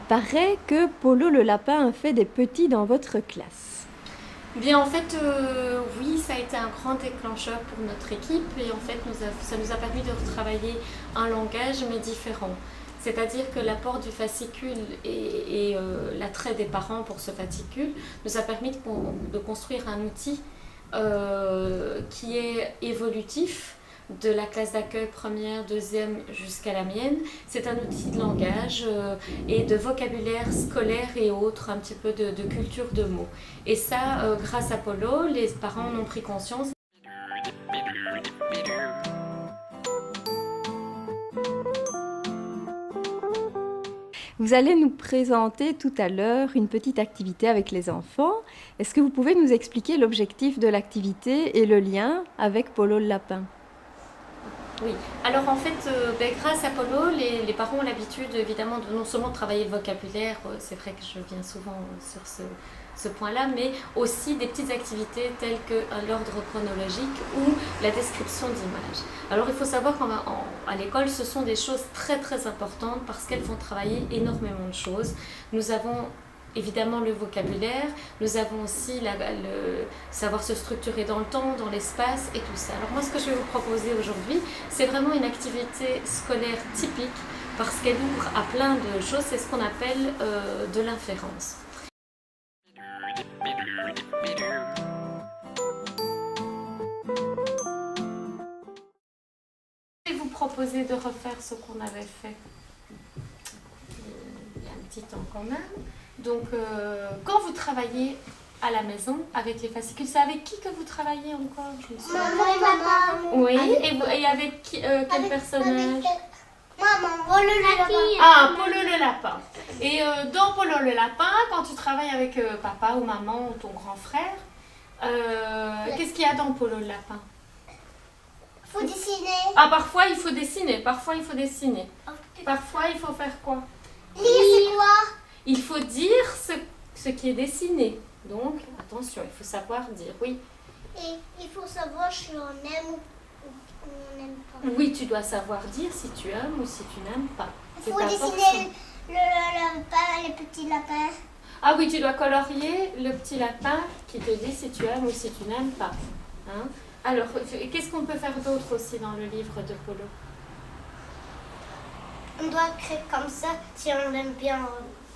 paraît que Polo le lapin a fait des petits dans votre classe. Bien, en fait, oui, ça a été un grand déclencheur pour notre équipe et en fait, ça nous a permis de retravailler un langage mais différent. C'est-à-dire que l'apport du fascicule et l'attrait des parents pour ce fascicule nous a permis de construire un outil qui est évolutif de la classe d'accueil première, deuxième jusqu'à la mienne. C'est un outil de langage et de vocabulaire scolaire et autres, un petit peu de culture de mots. Et ça, grâce à Polo, les parents en ont pris conscience. Vous allez nous présenter tout à l'heure une petite activité avec les enfants. Est-ce que vous pouvez nous expliquer l'objectif de l'activité et le lien avec Polo le lapin ? Oui, alors en fait, grâce à Polo, les parents ont l'habitude évidemment de non seulement travailler le vocabulaire, c'est vrai que je viens souvent sur ce point-là, mais aussi des petites activités telles que l'ordre chronologique ou la description d'images. Alors il faut savoir qu'à l'école, ce sont des choses très très importantes parce qu'elles font travailler énormément de choses. Nous avons évidemment le vocabulaire, nous avons aussi savoir se structurer dans le temps, dans l'espace et tout ça. Alors moi ce que je vais vous proposer aujourd'hui, c'est vraiment une activité scolaire typique parce qu'elle ouvre à plein de choses, c'est ce qu'on appelle de l'inférence. Je vais vous proposer de refaire ce qu'on avait fait il y a un petit temps quand même. Donc, quand vous travaillez à la maison avec les fascicules, c'est avec qui que vous travaillez encore? Maman et maman. Oui, et avec quel personnage? Maman, Polo le lapin. Ah, Polo le lapin. Et dans Polo le lapin, quand tu travailles avec papa ou maman ou ton grand frère, qu'est-ce qu'il y a dans Polo le lapin? Faut dessiner. Ah, parfois il faut dessiner, parfois il faut dessiner. Parfois il faut faire quoi? Lire, c'est quoi? Il faut dire ce qui est dessiné. Donc, attention, il faut savoir dire, oui. Et il faut savoir si on aime ou on n'aime pas. Oui, tu dois savoir dire si tu aimes ou si tu n'aimes pas. Il faut dessiner le lapin, les petits lapins. Ah oui, tu dois colorier le petit lapin qui te dit si tu aimes ou si tu n'aimes pas. Hein? Alors, qu'est-ce qu'on peut faire d'autre aussi dans le livre de Polo? On doit créer comme ça si on aime bien.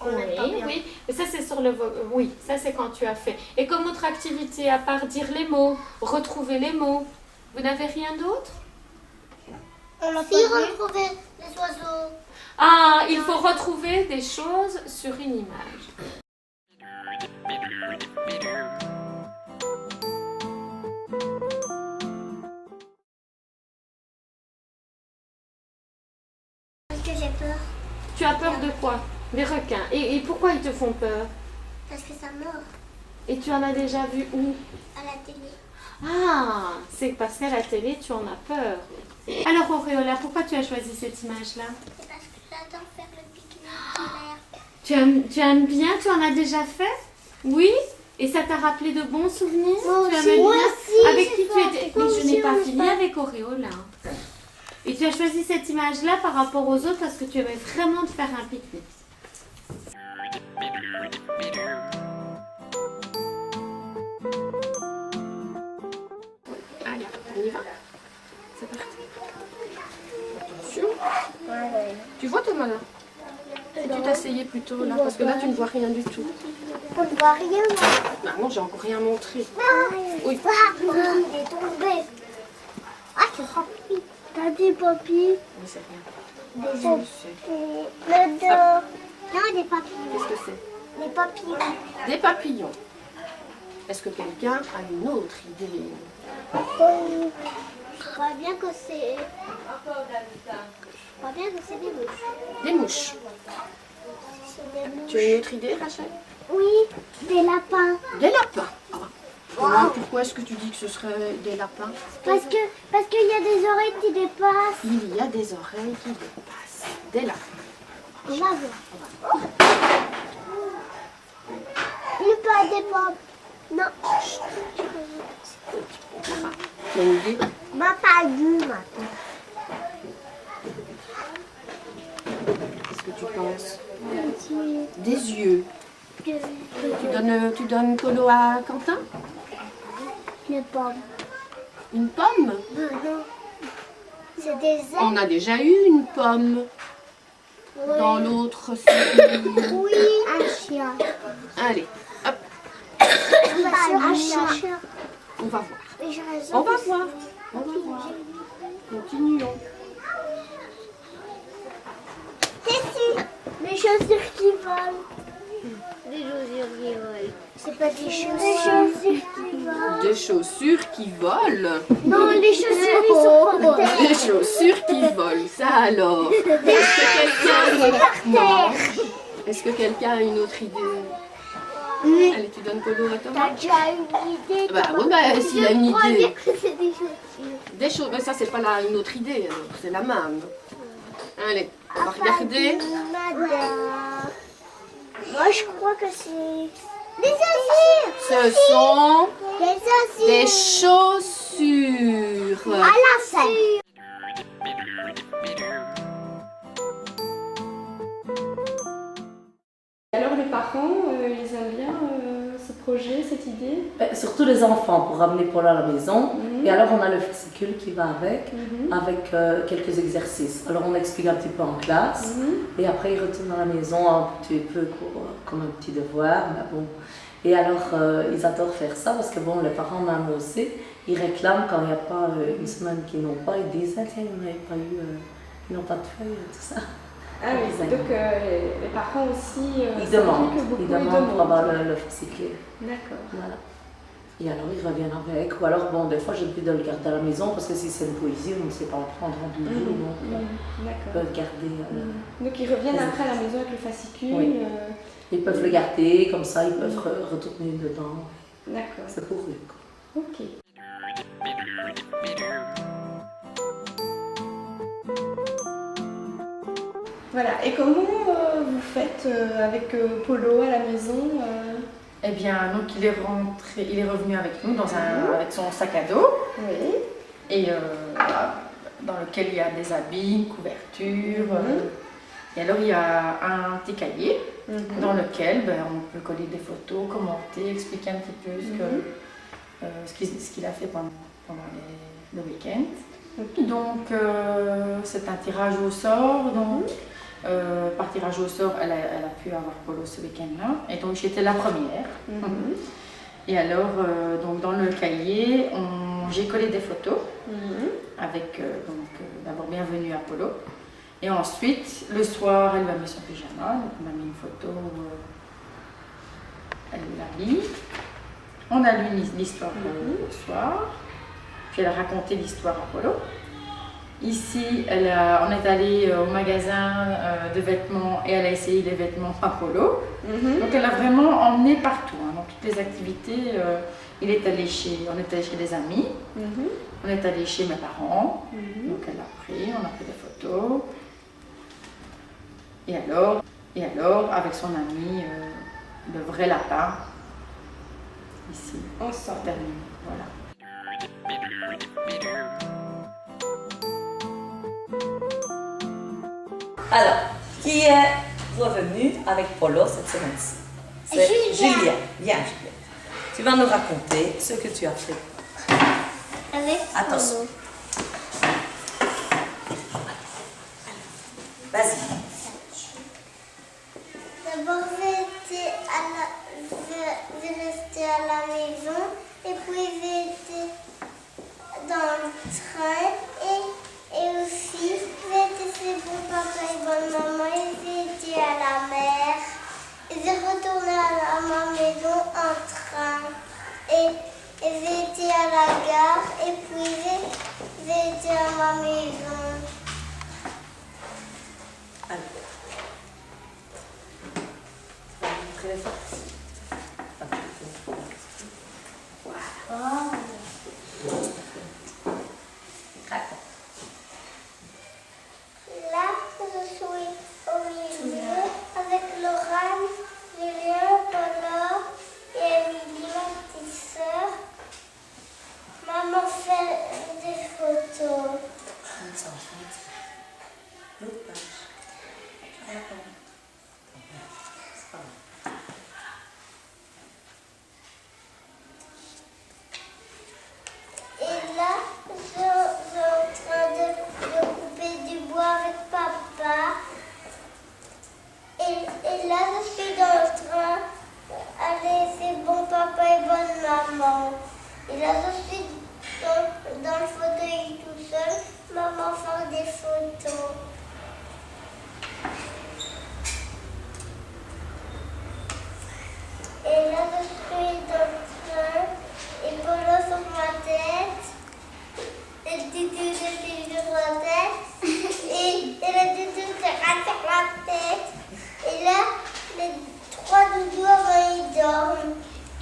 On n'aime pas bien. Oui, mais ça c'est sur le oui, ça c'est quand tu as fait. Et comme autre activité, à part dire les mots, retrouver les mots, vous n'avez rien d'autre? On a retrouver les oiseaux. Ah, il faut retrouver des choses sur une image. Parce que j'ai peur. Tu as peur de quoi? Des requins. Et pourquoi ils te font peur? Parce que ça mord Et tu en as déjà vu où? à la télé. Ah, c'est parce qu'à la télé, tu en as peur. Alors Auréola, pourquoi tu as choisi cette image-là? C'est parce que j'adore faire le pique-nique en l'air. Tu aimes bien? Tu en as déjà fait? Oui? Et ça t'a rappelé de bons souvenirs? Moi Tu aussi. aimais Moi bien? aussi, Avec qui j'ai tu fait. étais? Moi Mais je aussi, n'ai pas on fini fait. avec Auréola. Et tu as choisi cette image-là par rapport aux autres parce que tu aimais vraiment te faire un pique-nique. Allez, on y va. C'est parti. Attention. Tu vois Thomas là? Si tu t'asseyais plutôt là, parce que là tu ne vois rien du tout. On ne voit rien. Ah non, j'ai encore rien montré. Oui. Il est tombé. Ah, c'est rempli. T'as des papiers. Mais c'est rien. Des Je sais. Non, des papillons. Qu'est-ce que c'est? Des papillons. Des papillons. Est-ce que quelqu'un a une autre idée? Je crois bien que c'est. Je crois bien que c'est des mouches. Des mouches. C'est des mouches. Tu as une autre idée, Rachel? Oui, des lapins. Des lapins. Ah. Pourquoi est-ce que tu dis que ce serait des lapins? Parce qu'il y a des oreilles qui dépassent. Il y a des oreilles qui dépassent. Des lapins. On va voir. Il pas des pommes. Non. Tu as une idée? M'a pas vu maintenant. Qu'est-ce que tu penses? Un petit Des yeux. Tu donnes Polo à Quentin? Une pomme. Une pomme? Non. C'est des ailes. On a déjà eu une pomme. Oui. Dans l'autre série. Oui. Un chien. Allez, hop, Un chien. on va voir. Mais j'ai raison. On va voir. On va voir. Continuons. Les chaussures qui volent. Des chaussures qui volent. C'est pas des chaussures qui volent. Des chaussures qui volent. Non, les chaussures qui sont par terre. Des chaussures qui volent, ça alors. Est-ce que quelqu'un a une autre idée? Oui. Allez, tu donnes Polo à T'as Thomas? déjà une idée? Bah oui, bah s'il a une Je crois idée. bien que c'est des chaussures. Des choses, mais ça c'est pas une autre idée, alors, c'est la même. Allez, on va regarder. Moi je crois que c'est des chaussures. Ce sont Des des chaussures. chaussures. À la scène. Alors les parents, ils aiment bien ce projet, cette idée? Surtout les enfants pour ramener Polo à la maison. Mhm. Et alors on a le fascicule qui va avec, Mhm. avec quelques exercices. Alors on explique un petit peu en classe Mhm. et après ils retournent à la maison un petit peu comme un petit devoir. Mais bon. Et alors ils adorent faire ça parce que bon, les parents même aussi, ils réclament quand il n'y a pas une semaine qu'ils n'ont pas, ils disent ah, tiens, ils n'ont pas eu, ils n'ont pas de feuilles, tout ça. Ah oui, donc les parents aussi Ils demandent, beaucoup, ils demandent pour avoir le fascicule. D'accord. Voilà. Et alors ils reviennent avec, ou alors bon, des fois j'ai envie de le garder à la maison parce que si c'est une poésie, on ne sait pas le prendre en bijou, donc ils D'accord. peuvent garder. Donc ils reviennent après à la maison avec le fascicule. Oui. Ils peuvent le garder, comme ça ils peuvent retourner dedans. D'accord. C'est pour eux. Quoi. Ok. Voilà. Et comment vous faites avec Polo à la maison Eh bien, donc il est revenu avec nous avec son sac à dos, Oui. et voilà, dans lequel il y a des habits, une couverture. Et alors il y a un petit cahier dans lequel on peut coller des photos, commenter, expliquer un petit peu ce qu'il a fait pendant le week-end. Donc c'est un tirage au sort. Donc, par tirage au sort, elle a pu avoir Polo ce week-end-là. Et donc j'étais la première. Et alors, donc, dans le cahier, j'ai collé des photos avec d'abord bienvenue à Polo. Et ensuite, le soir, elle lui a mis son pyjama, donc on a mis une photo, elle l'a mis. On a lu l'histoire le soir, puis elle a raconté l'histoire à Polo. Ici, on est allé au magasin de vêtements et elle a essayé les vêtements à Polo. Donc elle a vraiment emmené partout, dans toutes les activités. On est allé chez des amis, on est allé chez mes parents, donc elle a pris, on a pris des photos. Et alors, avec son ami, le vrai lapin, ici, On sort. terminé. Voilà. Alors, qui est revenu avec Polo cette semaine-ci? C'est Julien. Viens, Julien. Tu vas nous raconter ce que tu as fait. Avec Attention. Vas-y. D'abord, j'ai resté à la maison et puis j'ai été dans le train et aussi j'ai été chez bon papa et bonne maman et j'ai été à la mer. Et j'ai retourné à ma maison en train et j'ai été à la gare et puis j'ai été à ma maison. Allez. Tu vas montrer les photos. Raconte. Là, je suis au milieu avec Laurent, Julien, Paula et Émilie, ma petite sœur. Maman fait des photos. L'autre page.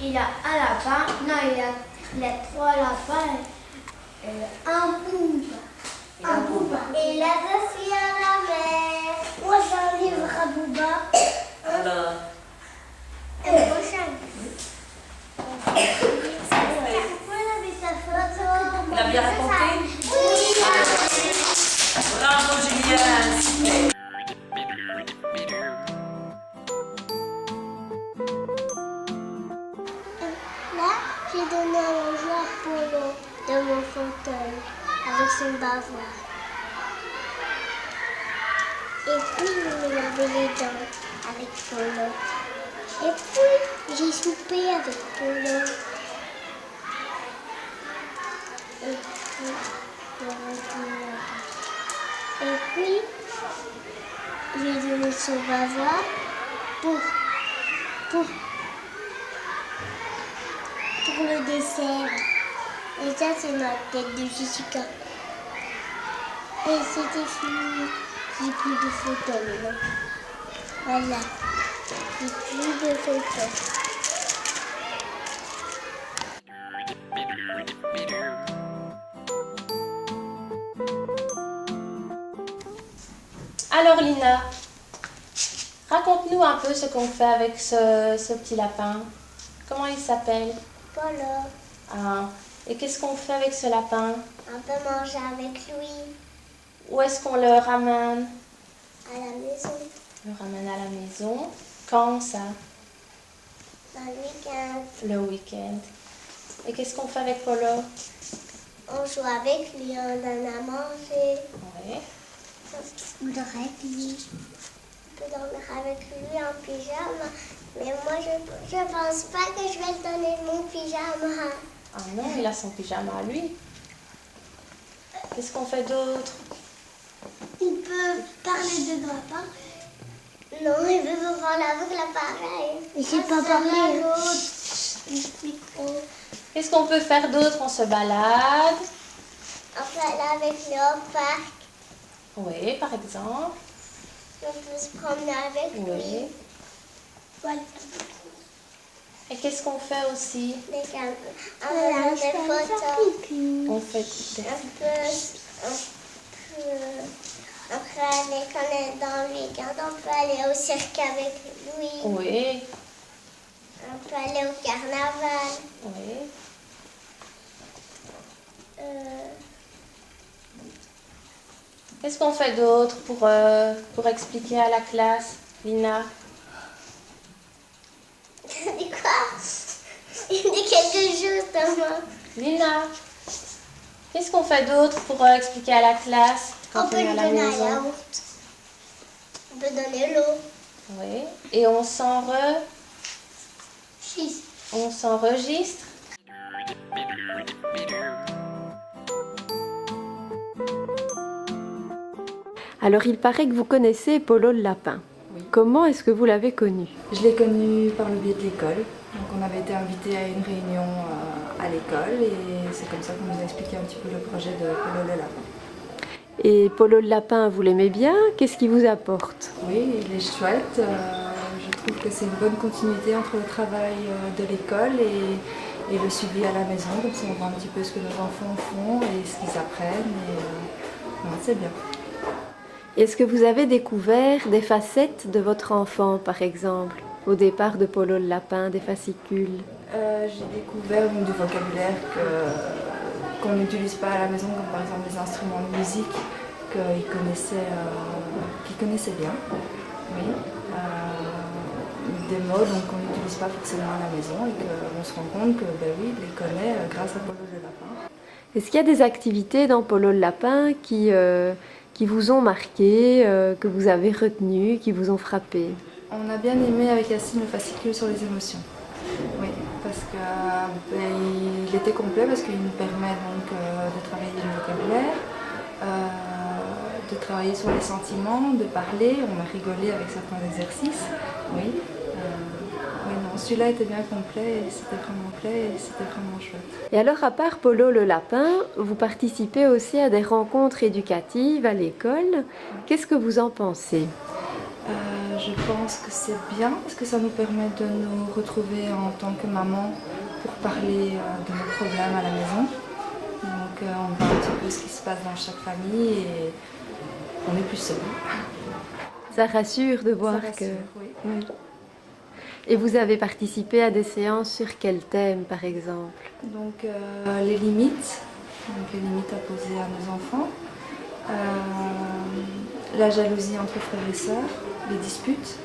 il a un lapin. Non, il a 3 lapins. Un booba. Un booba. Et là, je suis à la mer. Moi, j'ai un livre à Booba. Alors, Un prochain. Pourquoi il avait sa photo? il a bien raconté? Oui. Bravo Julien! Là, j'ai donné à manger à Polo dans mon fauteuil avec son bavoir. Et puis, je me lavais les dents avec Polo. Et puis, j'ai soupé avec Polo. Et puis, je retourne là-bas. Et puis, j'ai donné son bavoir pour le dessert. Et ça, c'est ma tête de Jessica. Et c'était fini. J'ai plus de photos maintenant. Voilà. J'ai plus de photos. Alors Lina, raconte-nous un peu ce qu'on fait avec ce petit lapin. Comment il s'appelle? Polo. Ah, et qu'est-ce qu'on fait avec ce lapin? On peut manger avec lui Où est-ce qu'on le ramène? à la maison. On le ramène à la maison. Quand ça? Dans le week-end. Le week-end. Et qu'est-ce qu'on fait avec Polo? On joue avec lui, on donne à manger. Oui. On dort avec lui. On peut dormir avec lui en pyjama. Mais moi, je pense pas que je vais le donner mon pyjama. Ah non, il a son pyjama à lui. Qu'est-ce qu'on fait d'autre? Il peut parler de papa. Non, il veut me parler avec l'appareil. Mais c'est pas parler. Qu'est-ce qu'on peut faire d'autre? On se balade. On peut aller avec lui au parc. Oui, par exemple. On peut se promener avec Oui. lui. Voilà. Et qu'est-ce qu'on fait aussi? Des photos. On fait des... Après aller quand on est dans le week-end, on peut aller au cirque avec lui. Oui, On peut aller au carnaval. oui. Qu'est-ce qu'on fait d'autre pour expliquer à la classe, Lina? Il dit quoi? Il dit quelque chose, Thomas. Lina, qu'est-ce qu'on fait d'autre pour expliquer à la classe quand On peut on est lui à la donner un maison? yaourt. On peut donner l'eau. Oui. Et on s'enregistre. Alors il paraît que vous connaissez Polo le lapin. Oui. Comment est-ce que vous l'avez connu? Je l'ai connu par le biais de l'école. Donc on avait été invité à une réunion à l'école et c'est comme ça qu'on nous a expliqué un petit peu le projet de Polo le lapin. Et Polo le lapin, vous l'aimez bien? Qu'est-ce qu'il vous apporte? Oui, il est chouette. Je trouve que c'est une bonne continuité entre le travail de l'école et le suivi à la maison. Comme ça on voit un petit peu ce que nos enfants font et ce qu'ils apprennent. Et c'est bien. Est-ce que vous avez découvert des facettes de votre enfant, par exemple, au départ de Polo le lapin, des fascicules? J'ai découvert du vocabulaire qu'on n'utilise pas à la maison, comme par exemple les instruments de musique qu'il connaissait bien. Oui. Des mots donc, qu'on n'utilise pas forcément à la maison et qu'on se rend compte que oui, il les connaît grâce à Polo le lapin. Est-ce qu'il y a des activités dans Polo le lapin qui vous ont marqué, que vous avez retenu, qui vous ont frappé? On a bien aimé avec Yacine le fascicule sur les émotions. Oui, parce qu'il était complet parce qu'il nous permet donc de travailler le vocabulaire, de travailler sur les sentiments, de parler. On a rigolé avec certains exercices. Oui. Oui, non, celui-là était bien complet et c'était vraiment chouette. Et alors, à part Polo le lapin, vous participez aussi à des rencontres éducatives à l'école. Qu'est-ce que vous en pensez? Je pense que c'est bien parce que ça nous permet de nous retrouver en tant que maman pour parler de nos problèmes à la maison. Donc on voit un petit peu ce qui se passe dans chaque famille et on est plus seul. Ça rassure de voir Ça rassure, que... oui. Oui. Et vous avez participé à des séances sur quel thème, par exemple? Donc les limites à poser à nos enfants, la jalousie entre frères et sœurs, les disputes.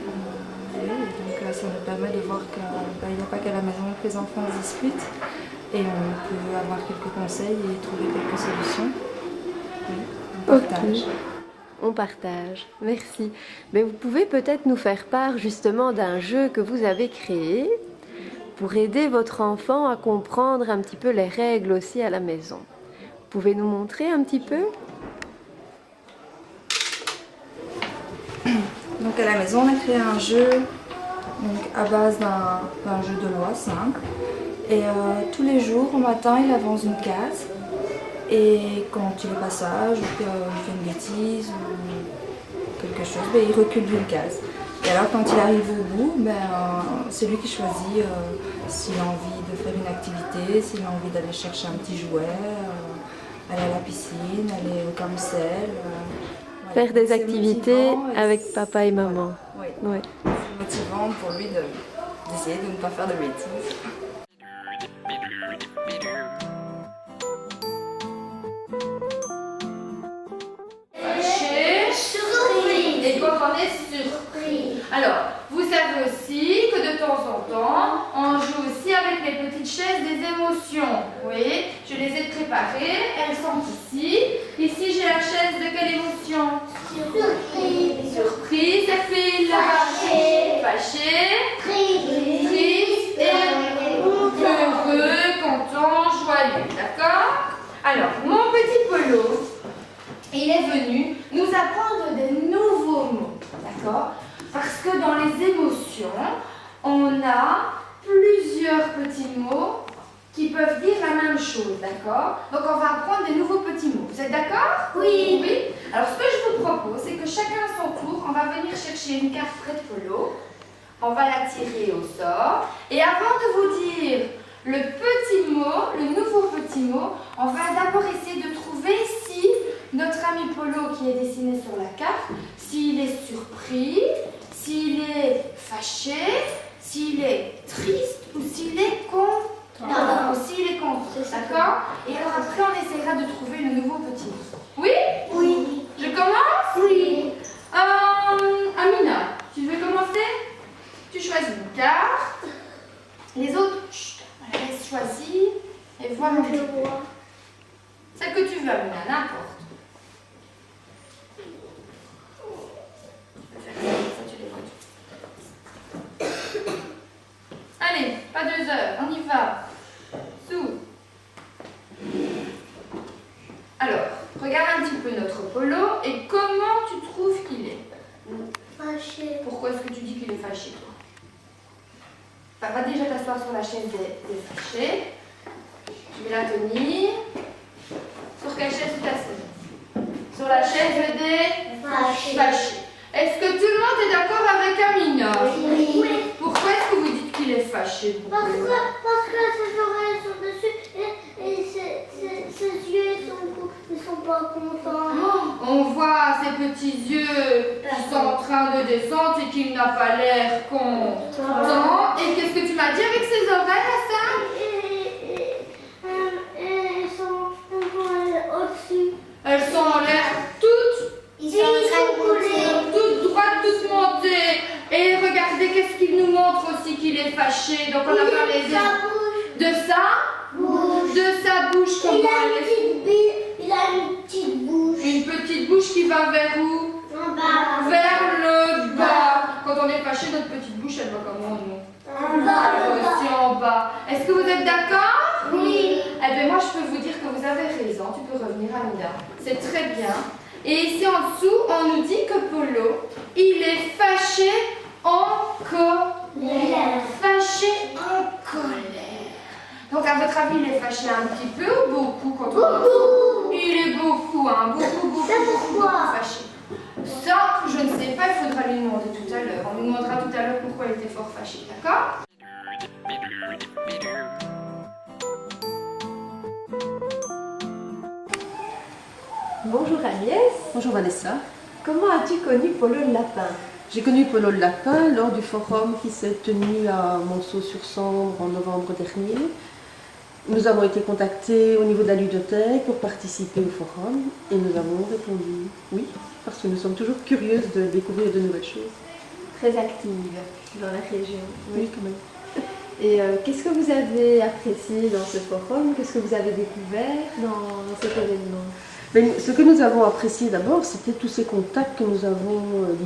Oui, donc ça nous permet de voir qu'il n'y a pas qu'à la maison que les enfants se disputent et on peut avoir quelques conseils et trouver quelques solutions. Oui, on partage. Ok. On partage, merci. Mais vous pouvez peut-être nous faire part justement d'un jeu que vous avez créé pour aider votre enfant à comprendre un petit peu les règles aussi à la maison. Vous pouvez nous montrer un petit peu? Donc à la maison, on a créé un jeu à base d'un jeu de loi simple. Et tous les jours, au matin, il avance une case. Et quand il est pas sage, ou qu'il fait une bêtise, ou quelque chose, il recule d'une case. Et alors quand il arrive au bout, c'est lui qui choisit s'il a envie de faire une activité, s'il a envie d'aller chercher un petit jouet, aller à la piscine, aller au carrousel. Faire des C'est activités motivant et avec papa et maman. Oui. Ouais. C'est motivant pour lui d'essayer de ne pas faire de bêtises. Et quand on est surpris. Alors, vous savez aussi que de temps en temps, on joue aussi avec les petites chaises des émotions. Oui, je les ai préparées, elles sont ici. Ici, j'ai la chaise de quelle émotion? Surprise. Surprise, ça fait là. Fâché. Triste. Et heureux, content, joyeux. D'accord? Alors, mon petit Polo, il est venu nous apprendre des nouveaux mots, d'accord? Parce que dans les émotions, on a plusieurs petits mots qui peuvent dire la même chose, d'accord? Donc on va apprendre des nouveaux petits mots. Vous êtes d'accord? Oui. Oui. Alors ce que je vous propose, c'est que chacun à son tour, on va venir chercher une carte près de Polo. On va la tirer au sort. Et avant de vous dire le petit mot, le nouveau petit mot, on va d'abord essayer de trouver si notre ami Polo qui est dessiné sur la carte, s'il est surpris, s'il est fâché, s'il est triste ou s'il est content. Ou s'il est content, d'accord? Et alors après on essaiera de trouver le nouveau petit mot. Oui? Oui. Je commence? Oui. Amina, tu veux commencer? Tu choisis une carte. Les autres, chut, on la laisse choisir et vois mon Je vois. celle que tu veux, Amina, n'importe. Allez, pas 2 heures, on y va. Sous. Alors, regarde un petit peu notre Polo et comment tu trouves qu'il est? Fâché. Pourquoi est-ce que tu dis qu'il est fâché, toi? Va déjà t'asseoir sur la chaise des fâchés. Je vais la tenir. Sur quelle chaise tu t'assieds? Sur la chaise des fâchés. Est-ce que tout le monde est d'accord avec Amina? Oui. Pourquoi est-ce que vous dites qu'il est fâché? Parce que ses oreilles sont dessus et ses yeux ils sont pas contents. Oh, on voit ses petits yeux qui sont en train de descendre et qu'il n'a pas l'air content. Et qu'est-ce que tu m'as dit avec ses oreilles, Hassan? Elles sont au-dessus. Elles sont en l'air toutes toutes droites, toutes montées. Et regardez, qu'est-ce qu'il nous montre aussi qu'il est fâché. Donc on a parlé de sa bouche. Comment elle est? Il a une petite bouche. Une petite bouche qui va vers où? En bas. Vers le bas. Quand on est fâché, notre petite bouche, elle va comment, nous? En bas. Aussi en bas. Est-ce que vous êtes d'accord? Oui. Eh bien, moi, je peux vous dire que vous avez raison. Tu peux revenir, Amina. C'est très bien. Et ici, en dessous, on nous dit que Polo, il est fâché en colère. Fâché en colère. Donc, à votre avis, il est fâché un petit peu ou beaucoup quand on Beaucoup. Il est beaucoup, hein. Beaucoup C'est pourquoi? fâché. Ça, je ne sais pas, il faudra lui tout à l'heure pourquoi il était fort fâché, d'accord? Bonjour Agnès. Bonjour Vanessa. Comment as-tu connu Polo le lapin? J'ai connu Polo le lapin lors du forum qui s'est tenu à Monceau-sur-Sambre en novembre dernier. Nous avons été contactés au niveau de la ludothèque pour participer au forum et nous avons répondu oui, parce que nous sommes toujours curieuses de découvrir de nouvelles choses. Très active dans la région. Oui, quand même. Et qu'est-ce que vous avez apprécié dans ce forum? Qu'est-ce que vous avez découvert dans cet événement? Mais ce que nous avons apprécié d'abord, c'était tous ces contacts que nous avons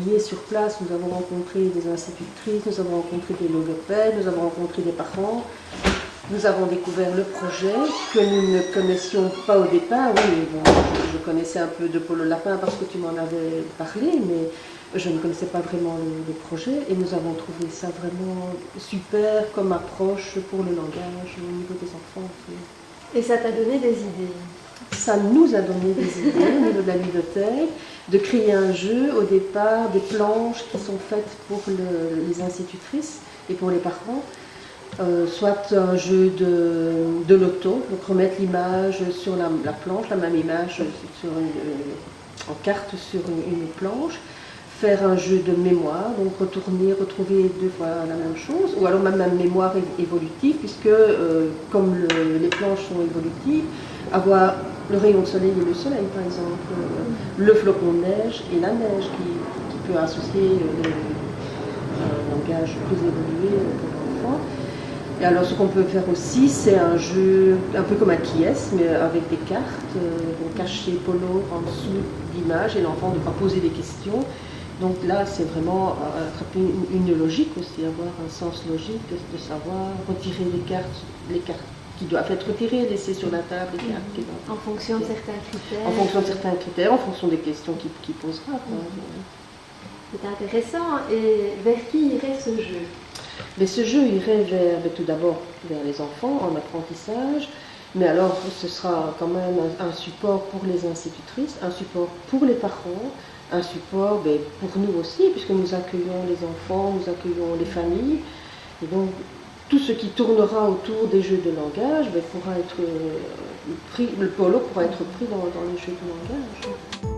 liés sur place. Nous avons rencontré des institutrices, nous avons rencontré des logopèdes, nous avons rencontré des parents. Nous avons découvert le projet que nous ne connaissions pas au départ. Oui, bon, je connaissais un peu de Polo le lapin parce que tu m'en avais parlé, mais je ne connaissais pas vraiment le projet. Et nous avons trouvé ça vraiment super comme approche pour le langage au niveau des enfants. Et ça t'a donné des idées? Ça nous a donné des idées au niveau de la ludothèque, de créer un jeu au départ, des planches qui sont faites pour les institutrices et pour les parents. Soit un jeu de loto, donc remettre l'image sur la planche, la même image en carte sur une planche, faire un jeu de mémoire, donc retrouver 2 fois la même chose, ou alors même mémoire évolutive, puisque comme les planches sont évolutives, avoir le rayon de soleil et le soleil par exemple, le flocon de neige et la neige qui peut associer un langage plus évolué pour l'enfant. Et alors ce qu'on peut faire aussi, c'est un jeu un peu comme un qui est, mais avec des cartes, donc cacher Polo en dessous d'images et l'enfant devra poser des questions. Donc là, c'est vraiment attraper une logique aussi, avoir un sens logique de savoir retirer les cartes qui doivent être retirées, laisser sur la table les cartes qui doivent... En fonction de certains critères. En fonction de certains critères, en fonction des questions qu'il posera. C'est intéressant. Et vers qui irait ce jeu? Mais ce jeu irait tout d'abord vers les enfants en apprentissage, mais alors ce sera quand même un support pour les institutrices, un support pour les parents, un support pour nous aussi, puisque nous accueillons les enfants, nous accueillons les familles, et donc tout ce qui tournera autour des jeux de langage pourra être pris, le polo pourra être pris dans les jeux de langage.